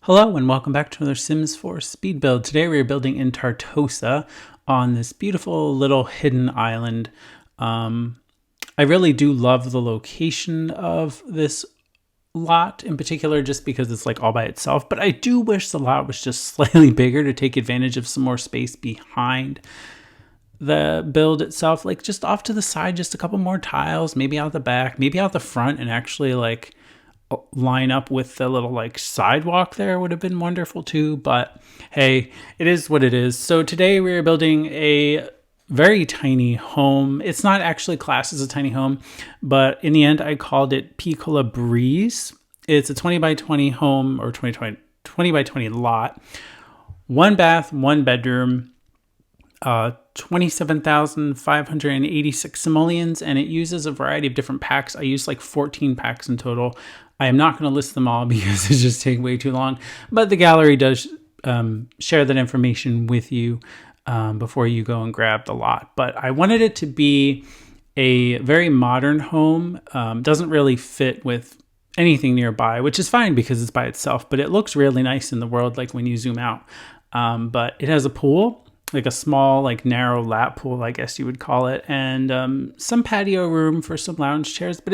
Hello and welcome back to another Sims 4 speed build. Today we are building in Tartosa on this beautiful little hidden island. I really do love the location of this lot in particular just because it's like all by itself, but I do wish the lot was just slightly bigger to take advantage of some more space behind the build itself, like just off to the side, just a couple more tiles, maybe out the back, maybe out the front, and actually like line up with the little like sidewalk there would have been wonderful too. But hey, it is what it is. So today we are building a very tiny home. It's not actually classed as a tiny home, but in the end I called it Piccola Breeze. It's a 20 by 20 home, or 20 by 20 lot, one bath, one bedroom, 27,586 simoleons, and it uses a variety of different packs. I use like 14 packs in total. I am not going to list them all because it's just taking way too long, but the gallery does share that information with you before you go and grab the lot. But I wanted it to be a very modern home. Doesn't really fit with anything nearby, which is fine because it's by itself, but it looks really nice in the world, like when you zoom out. But it has a pool, like a small, like narrow lap pool, I guess you would call it, and some patio room for some lounge chairs. But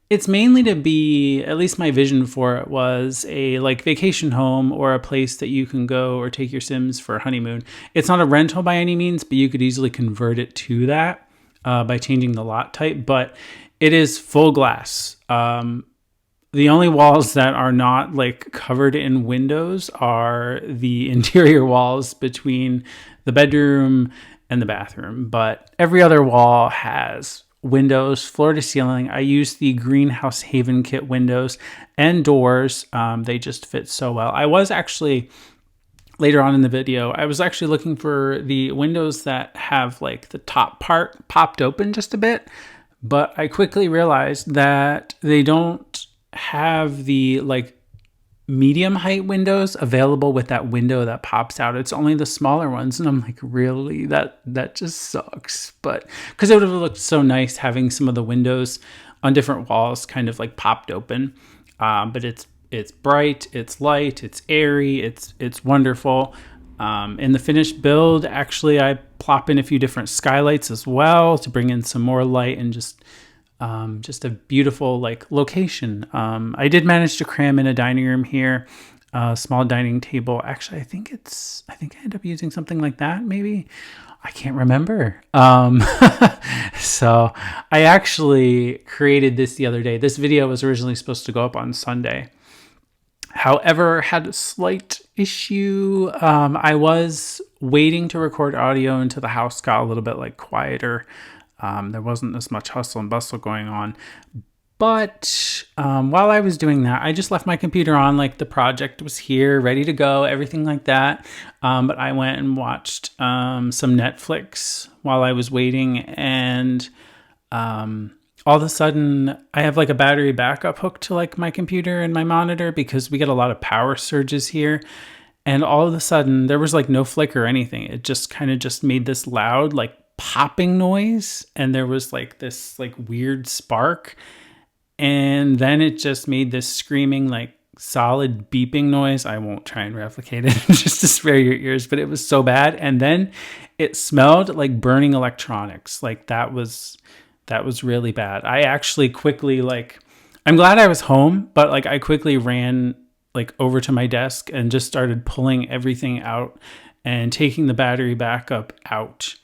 it's mainly to be, at least my vision for it was a like vacation home or a place that you can go or take your Sims for a honeymoon. It's not a rental by any means, but you could easily convert it to that by changing the lot type. But it is full glass. The only walls that are not like covered in windows are the interior walls between the bedroom and the bathroom. But every other wall has windows, floor to ceiling. I use the Greenhouse Haven kit windows and doors. They just fit so well. I was actually, later on in the video, I was actually looking for the windows that have like the top part popped open just a bit, but I quickly realized that they don't have the like medium height windows available with that window that pops out. It's only the smaller ones, and I'm like, really? That just sucks. But because it would have looked so nice having some of the windows on different walls kind of like popped open. But it's bright, it's light, it's airy, it's wonderful. In the finished build, actually, I plop in a few different skylights as well to bring in some more light and just a beautiful like location. I did manage to cram in a dining room here, a small dining table. Actually, I think I ended up using something like that. Maybe, I can't remember. So I actually created this the other day. This video was originally supposed to go up on Sunday. However, had a slight issue. I was waiting to record audio until the house got a little bit like quieter. There wasn't as much hustle and bustle going on. But while I was doing that, I just left my computer on, like the project was here, ready to go, everything like that. But I went and watched some Netflix while I was waiting. And all of a sudden, I have like a battery backup hooked to like my computer and my monitor because we get a lot of power surges here. And all of a sudden, there was like no flicker or anything. It just kind of just made this loud, like popping noise, and there was like this like weird spark, and then it just made this screaming like solid beeping noise. I won't try and replicate it just to spare your ears, but it was so bad. And then it smelled like burning electronics. Like that was really bad. I actually quickly, like, I'm glad I was home, but like I quickly ran like over to my desk and just started pulling everything out and taking the battery backup out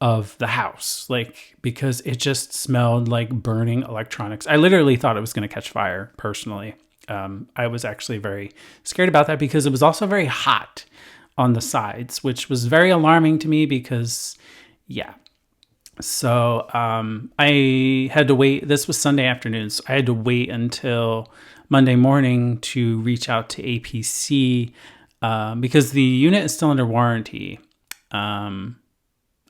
of the house, like, because it just smelled like burning electronics. I literally thought it was going to catch fire personally. I was actually very scared about that because it was also very hot on the sides, which was very alarming to me because, yeah. So I had to wait. This was Sunday afternoon, so I had to wait until Monday morning to reach out to APC because the unit is still under warranty.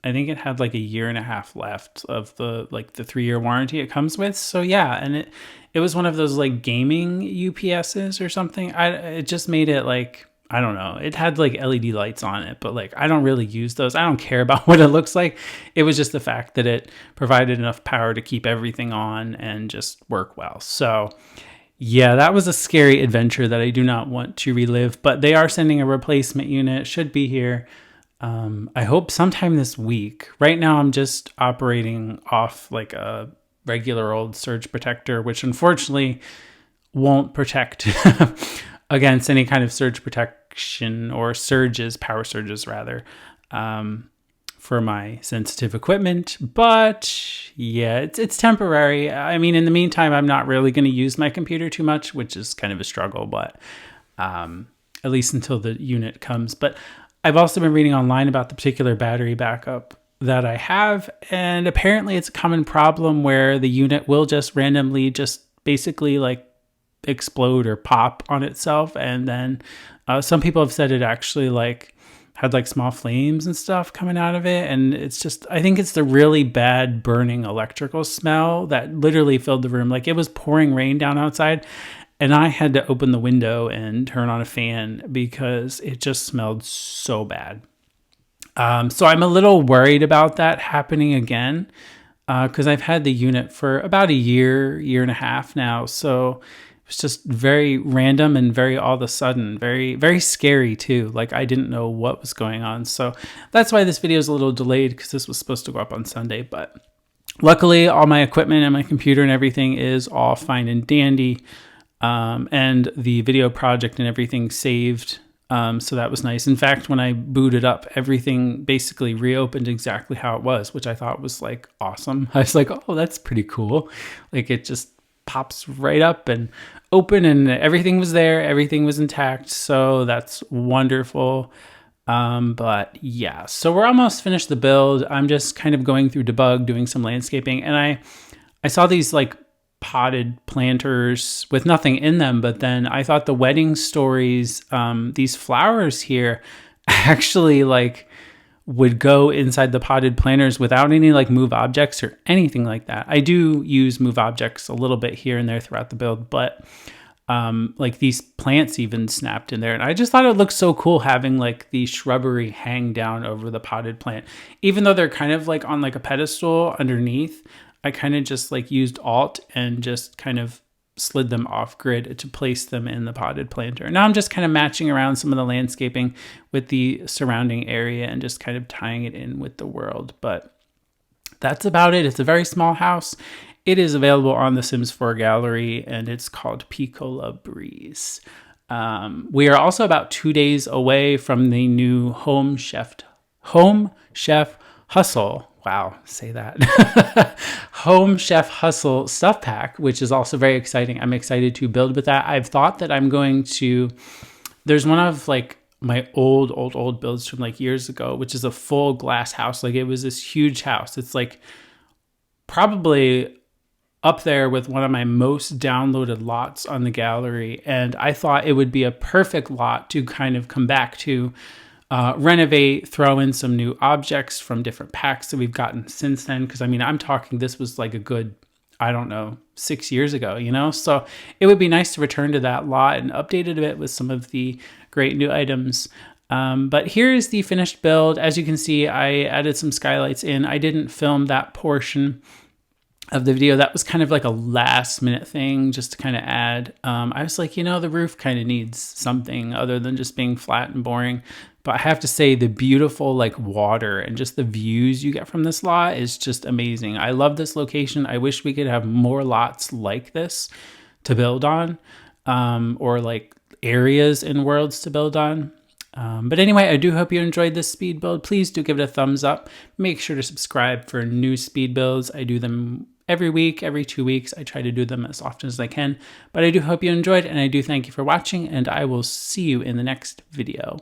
I think it had like a year and a half left of the 3-year warranty it comes with. So yeah, and it was one of those like gaming UPSs or something. It just made it like, I don't know. It had like LED lights on it, but like I don't really use those. I don't care about what it looks like. It was just the fact that it provided enough power to keep everything on and just work well. So Yeah, that was a scary adventure that I do not want to relive, but they are sending a replacement unit. It should be here. I hope sometime this week. Right now, I'm just operating off like a regular old surge protector, which unfortunately won't protect against any kind of surge protection or surges, power surges rather, for my sensitive equipment. But yeah, it's temporary. I mean, in the meantime, I'm not really going to use my computer too much, which is kind of a struggle, but at least until the unit comes. But I've also been reading online about the particular battery backup that I have, and apparently it's a common problem where the unit will just randomly just basically like explode or pop on itself, and then some people have said it actually like had like small flames and stuff coming out of it, and it's just, I think it's the really bad burning electrical smell that literally filled the room. Like it was pouring rain down outside, and I had to open the window and turn on a fan because it just smelled so bad. So I'm a little worried about that happening again, because I've had the unit for about a year, year and a half now. So it was just very random and very all of a sudden, very, very scary too. Like I didn't know what was going on. So that's why this video is a little delayed, because this was supposed to go up on Sunday. But luckily, all my equipment and my computer and everything is all fine and dandy. And the video project and everything saved. So that was nice. In fact, when I booted up, everything basically reopened exactly how it was, which I thought was like awesome. I was like, oh, that's pretty cool. Like it just pops right up and open, and everything was there. Everything was intact. So that's wonderful. But yeah, so we're almost finished the build. I'm just kind of going through debug, doing some landscaping, and I saw these like potted planters with nothing in them, but then I thought the wedding stories, these flowers here actually like would go inside the potted planters without any like move objects or anything like that. I do use move objects a little bit here and there throughout the build, but like these plants even snapped in there, and I just thought it looked so cool having like the shrubbery hang down over the potted plant, even though they're kind of like on like a pedestal underneath. I kind of just like used Alt and just kind of slid them off grid to place them in the potted planter. Now I'm just kind of matching around some of the landscaping with the surrounding area and just kind of tying it in with the world. But that's about it. It's a very small house. It is available on the Sims 4 gallery, and it's called Piccola Breeze. We are also about 2 days away from the new Home Chef Hustle. Wow, say that. Home Chef Hustle stuff pack, which is also very exciting. I'm excited to build with that. I've thought that I'm going to, there's one of like my old builds from like years ago, which is a full glass house. Like it was this huge house. It's like probably up there with one of my most downloaded lots on the gallery. And I thought it would be a perfect lot to kind of come back to, renovate, throw in some new objects from different packs that we've gotten since then. Because I mean, I'm talking, this was like a good, I don't know, 6 years ago, you know? So it would be nice to return to that lot and update it a bit with some of the great new items. But here is the finished build. As you can see, I added some skylights in. I didn't film that portion of the video. That was kind of like a last minute thing just to kind of add. I was like, you know, the roof kind of needs something other than just being flat and boring. But I have to say the beautiful like water and just the views you get from this lot is just amazing. I love this location. I wish we could have more lots like this to build on, or like areas in worlds to build on. But anyway, I do hope you enjoyed this speed build. Please do give it a thumbs up. Make sure to subscribe for new speed builds. I do them every week, every 2 weeks. I try to do them as often as I can. But I do hope you enjoyed, and I do thank you for watching, and I will see you in the next video.